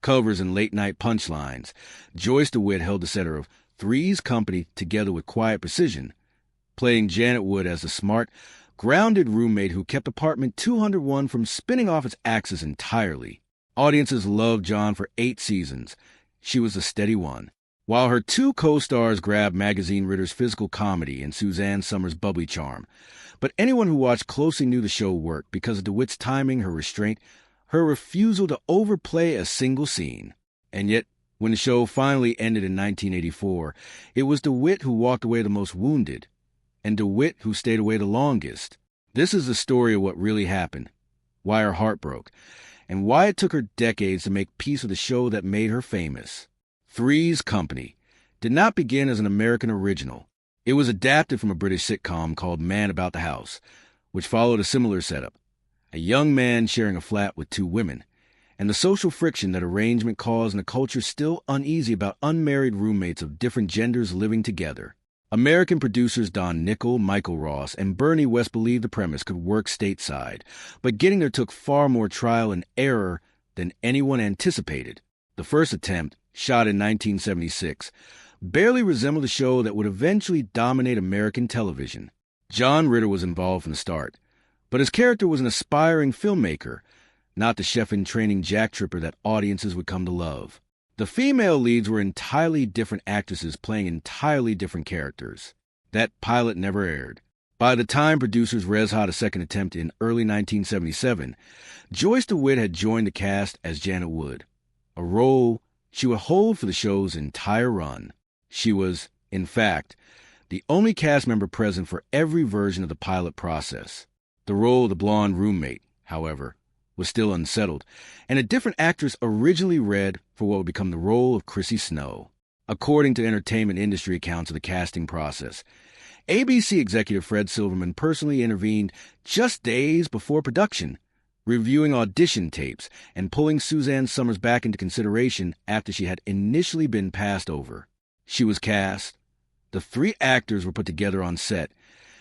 covers, and late-night punchlines, Joyce DeWitt held the center of Three's Company together with quiet precision, playing Janet Wood as the smart, grounded roommate who kept Apartment 201 from spinning off its axis entirely. Audiences loved John for 8 seasons. She was a steady one. While her 2 co-stars grabbed magazine Ritter's physical comedy and Suzanne Summers' bubbly charm. But anyone who watched closely knew the show worked because of DeWitt's timing, her restraint, her refusal to overplay a single scene. And yet, when the show finally ended in 1984, it was DeWitt who walked away the most wounded, and DeWitt who stayed away the longest. This is the story of what really happened, why her heart broke, and why it took her decades to make peace with a show that made her famous. Three's Company did not begin as an American original. It was adapted from a British sitcom called Man About the House, which followed a similar setup. A young man sharing a flat with 2 women, and the social friction that arrangement caused in a culture still uneasy about unmarried roommates of different genders living together. American producers Don Nickel, Michael Ross, and Bernie West believed the premise could work stateside, but getting there took far more trial and error than anyone anticipated. The first attempt, shot in 1976, barely resembled a show that would eventually dominate American television. John Ritter was involved from the start, but his character was an aspiring filmmaker, not the chef-in-training jack-tripper that audiences would come to love. The female leads were entirely different actresses playing entirely different characters. That pilot never aired. By the time producers res-hot a second attempt in early 1977, Joyce DeWitt had joined the cast as Janet Wood, a role she would hold for the show's entire run. She was, in fact, the only cast member present for every version of the pilot process. The role of the blonde roommate, however, was still unsettled, and a different actress originally read for what would become the role of Chrissy Snow. According to entertainment industry accounts of the casting process, ABC executive Fred Silverman personally intervened just days before production, reviewing audition tapes and pulling Suzanne Summers back into consideration after she had initially been passed over. She was cast. The 3 actors were put together on set,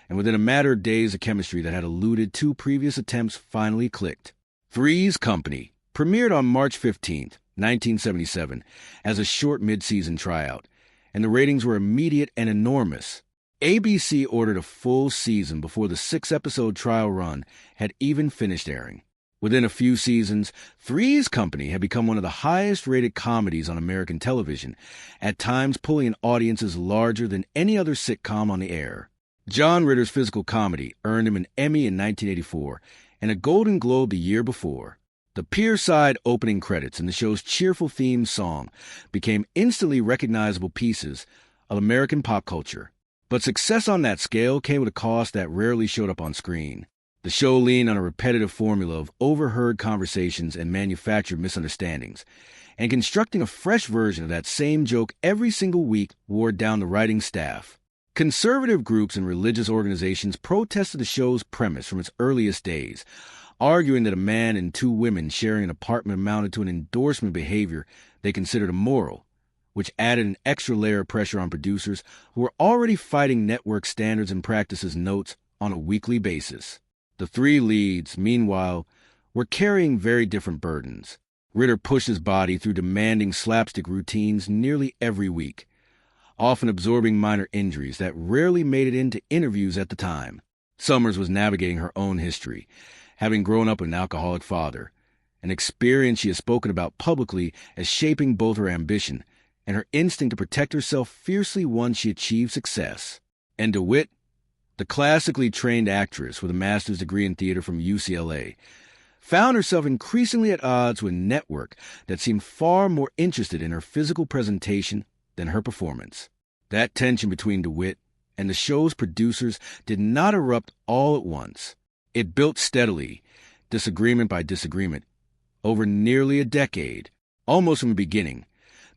and within a matter of days, the chemistry that had eluded 2 previous attempts finally clicked. Three's Company premiered on March 15, 1977, as a short mid-season tryout, and the ratings were immediate and enormous. ABC ordered a full season before the 6-episode trial run had even finished airing. Within a few seasons, Three's Company had become one of the highest-rated comedies on American television, at times pulling in audiences larger than any other sitcom on the air. John Ritter's physical comedy earned him an Emmy in 1984 and a Golden Globe the year before. The pier-side opening credits and the show's cheerful theme song became instantly recognizable pieces of American pop culture. But success on that scale came with a cost that rarely showed up on screen. The show leaned on a repetitive formula of overheard conversations and manufactured misunderstandings, and constructing a fresh version of that same joke every single week wore down the writing staff. Conservative groups and religious organizations protested the show's premise from its earliest days, arguing that a man and 2 women sharing an apartment amounted to an endorsement of behavior they considered immoral, which added an extra layer of pressure on producers who were already fighting network standards and practices notes on a weekly basis. The 3 leads, meanwhile, were carrying very different burdens. Ritter pushed his body through demanding slapstick routines nearly every week, often absorbing minor injuries that rarely made it into interviews at the time. Summers was navigating her own history, having grown up with an alcoholic father, an experience she has spoken about publicly as shaping both her ambition and her instinct to protect herself fiercely once she achieved success. And DeWitt, the classically trained actress with a master's degree in theater from UCLA, found herself increasingly at odds with a network that seemed far more interested in her physical presentation than her performance. That tension between DeWitt and the show's producers did not erupt all at once. It built steadily, disagreement by disagreement, over nearly a decade. Almost from the beginning,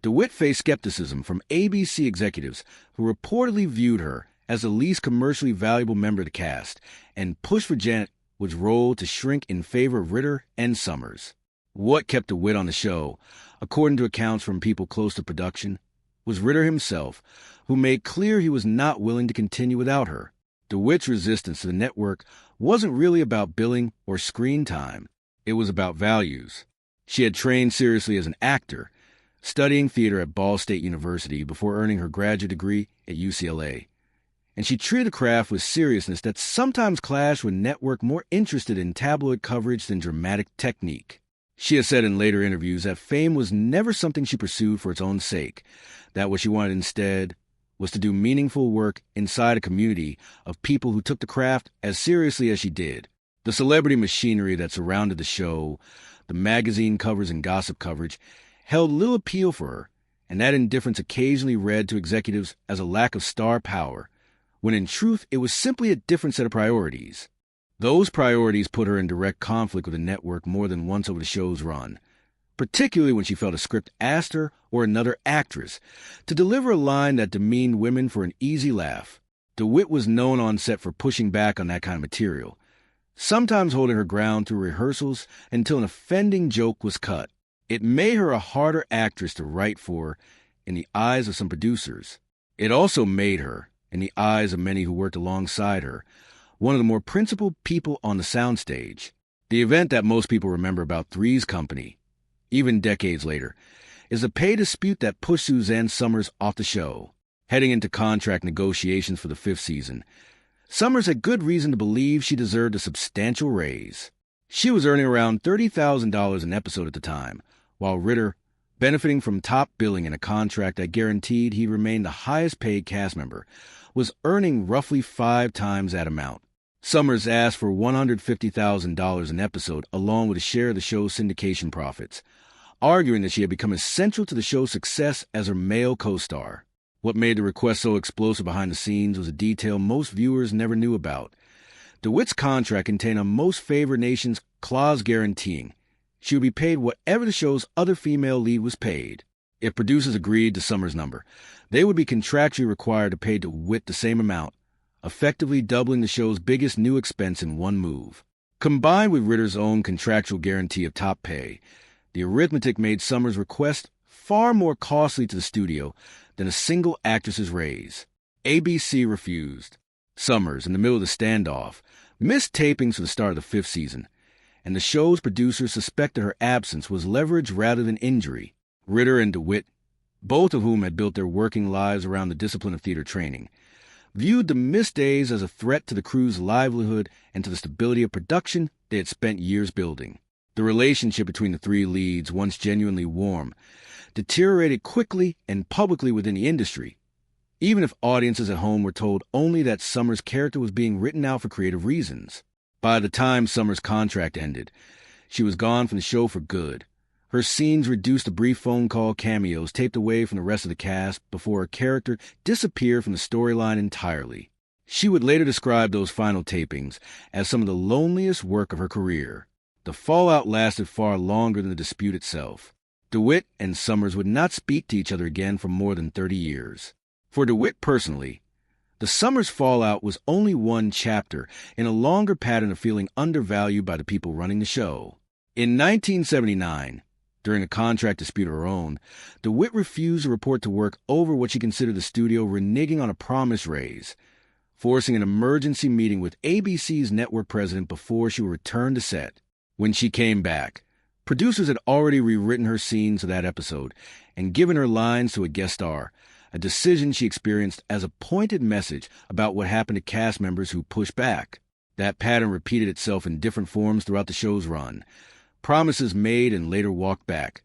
DeWitt faced skepticism from ABC executives who reportedly viewed her as the least commercially valuable member of the cast and pushed for Janet Wood's role to shrink in favor of Ritter and Summers. What kept DeWitt on the show, according to accounts from people close to production, was Ritter himself, who made clear he was not willing to continue without her. DeWitt's resistance to the network wasn't really about billing or screen time. It was about values. She had trained seriously as an actor, studying theater at Ball State University before earning her graduate degree at UCLA. And she treated the craft with seriousness that sometimes clashed with network more interested in tabloid coverage than dramatic technique. She has said in later interviews that fame was never something she pursued for its own sake, that what she wanted instead was to do meaningful work inside a community of people who took the craft as seriously as she did. The celebrity machinery that surrounded the show, the magazine covers and gossip coverage, held little appeal for her, and that indifference occasionally read to executives as a lack of star power, when in truth it was simply a different set of priorities. Those priorities put her in direct conflict with the network more than once over the show's run, particularly when she felt a script asked her or another actress to deliver a line that demeaned women for an easy laugh. DeWitt was known on set for pushing back on that kind of material, sometimes holding her ground through rehearsals until an offending joke was cut. It made her a harder actress to write for in the eyes of some producers. It also made her, in the eyes of many who worked alongside her, one of the more principled people on the soundstage. The event that most people remember about Three's Company, even decades later, is a pay dispute that pushed Suzanne Somers off the show. Heading into contract negotiations for the 5th season, Somers had good reason to believe she deserved a substantial raise. She was earning around $30,000 an episode at the time, while Ritter, benefiting from top billing in a contract that guaranteed he'd remain the highest-paid cast member, was earning roughly 5 times that amount. Somers asked for $150,000 an episode along with a share of the show's syndication profits, arguing that she had become essential to the show's success as her male co-star. What made the request so explosive behind the scenes was a detail most viewers never knew about. DeWitt's contract contained a most favored nation's clause guaranteeing she would be paid whatever the show's other female lead was paid. If producers agreed to Somers' number, they would be contractually required to pay DeWitt the same amount, effectively doubling the show's biggest new expense in one move. Combined with Ritter's own contractual guarantee of top pay, the arithmetic made Somers' request far more costly to the studio than a single actress's raise. ABC refused. Somers, in the middle of the standoff, missed tapings for the start of the 5th season, and the show's producers suspected her absence was leverage rather than injury. Ritter and DeWitt, both of whom had built their working lives around the discipline of theater training, viewed the missed days as a threat to the crew's livelihood and to the stability of production they had spent years building. The relationship between the 3 leads, once genuinely warm, deteriorated quickly and publicly within the industry, even if audiences at home were told only that Somers' character was being written out for creative reasons. By the time Somers' contract ended, she was gone from the show for good. Her scenes reduced to brief phone call cameos taped away from the rest of the cast before her character disappeared from the storyline entirely. She would later describe those final tapings as some of the loneliest work of her career. The fallout lasted far longer than the dispute itself. DeWitt and Somers would not speak to each other again for more than 30 years. For DeWitt personally, the Somers fallout was only one chapter in a longer pattern of feeling undervalued by the people running the show. In 1979, during a contract dispute of her own, DeWitt refused to report to work over what she considered the studio reneging on a promise raise, forcing an emergency meeting with ABC's network president before she would return to set. When she came back, producers had already rewritten her scenes of that episode and given her lines to a guest star, a decision she experienced as a pointed message about what happened to cast members who pushed back. That pattern repeated itself in different forms throughout the show's run. Promises made and later walked back.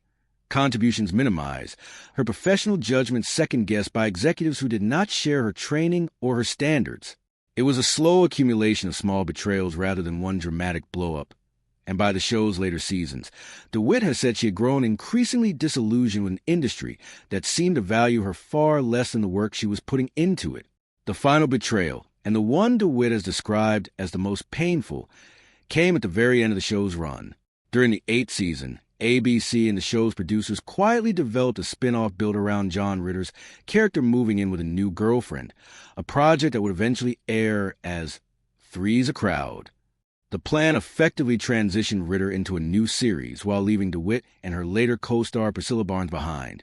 Contributions minimized. Her professional judgment second-guessed by executives who did not share her training or her standards. It was a slow accumulation of small betrayals rather than one dramatic blow-up. And by the show's later seasons, DeWitt has said she had grown increasingly disillusioned with an industry that seemed to value her far less than the work she was putting into it. The final betrayal, and the one DeWitt has described as the most painful, came at the very end of the show's run. During the 8th season, ABC and the show's producers quietly developed a spin-off built around John Ritter's character moving in with a new girlfriend, a project that would eventually air as Three's a Crowd. The plan effectively transitioned Ritter into a new series while leaving DeWitt and her later co-star Priscilla Barnes behind,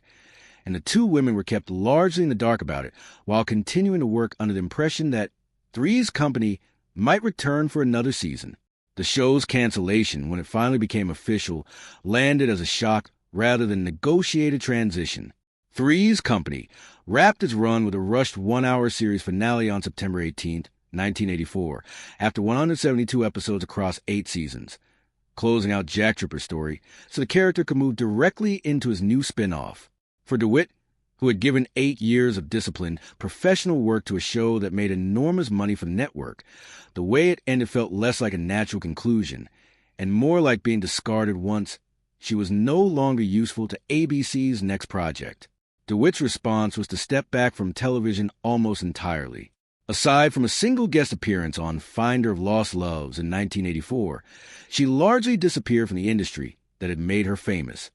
and the 2 women were kept largely in the dark about it while continuing to work under the impression that Three's Company might return for another season. The show's cancellation, when it finally became official, landed as a shock rather than negotiated transition. Three's Company wrapped its run with a rushed one-hour series finale on September 18, 1984, after 172 episodes across 8 seasons, closing out Jack Tripper's story so the character could move directly into his new spin-off. For DeWitt, who had given 8 years of disciplined, professional work to a show that made enormous money for the network, the way it ended felt less like a natural conclusion and more like being discarded once she was no longer useful to ABC's next project. DeWitt's response was to step back from television almost entirely. Aside from a single guest appearance on Finder of Lost Loves in 1984, she largely disappeared from the industry that had made her famous,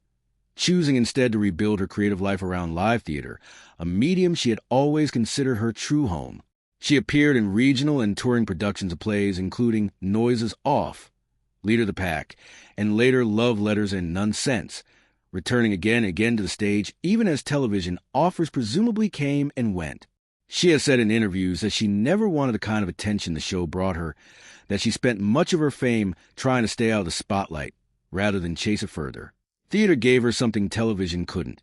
choosing instead to rebuild her creative life around live theater, a medium she had always considered her true home. She appeared in regional and touring productions of plays including Noises Off, Leader of the Pack, and later Love Letters and Nonsense, returning again and again to the stage even as television offers presumably came and went. She has said in interviews that she never wanted the kind of attention the show brought her, that she spent much of her fame trying to stay out of the spotlight rather than chase it further. Theater gave her something television couldn't: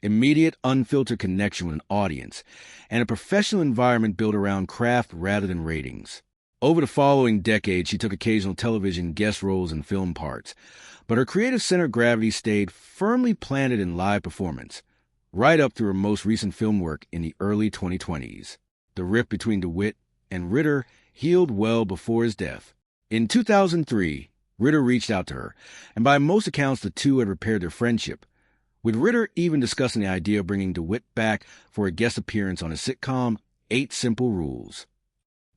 immediate, unfiltered connection with an audience, and a professional environment built around craft rather than ratings. Over the following decade, she took occasional television guest roles and film parts, but her creative center of gravity stayed firmly planted in live performance, right up through her most recent film work in the early 2020s. The rift between DeWitt and Ritter healed well before his death. In 2003, Ritter reached out to her, and by most accounts the two had repaired their friendship, with Ritter even discussing the idea of bringing DeWitt back for a guest appearance on his sitcom 8 Simple Rules.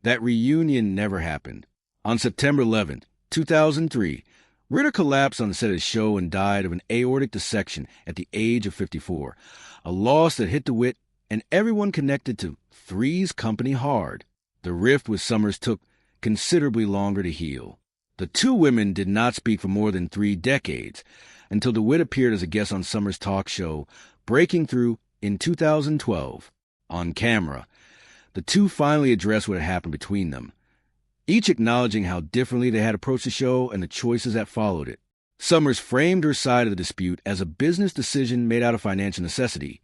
That reunion never happened. On September 11, 2003, Ritter collapsed on the set of the show and died of an aortic dissection at the age of 54, a loss that hit DeWitt and everyone connected to Three's Company hard. The rift with Summers took considerably longer to heal. The two women did not speak for more than 3 decades, until DeWitt appeared as a guest on Summers' talk show, breaking through in 2012. On camera, the two finally addressed what had happened between them, each acknowledging how differently they had approached the show and the choices that followed it. Summers framed her side of the dispute as a business decision made out of financial necessity.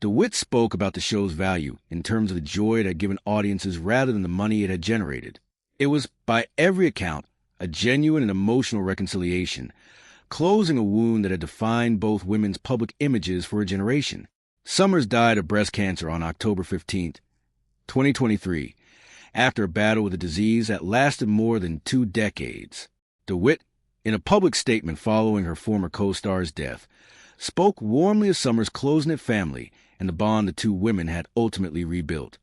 DeWitt spoke about the show's value in terms of the joy it had given audiences rather than the money it had generated. It was, by every account, a genuine and emotional reconciliation, closing a wound that had defined both women's public images for a generation. Summers died of breast cancer on October 15, 2023, after a battle with a disease that lasted more than 2 decades. DeWitt, in a public statement following her former co-star's death, spoke warmly of Summers' close-knit family and the bond the two women had ultimately rebuilt.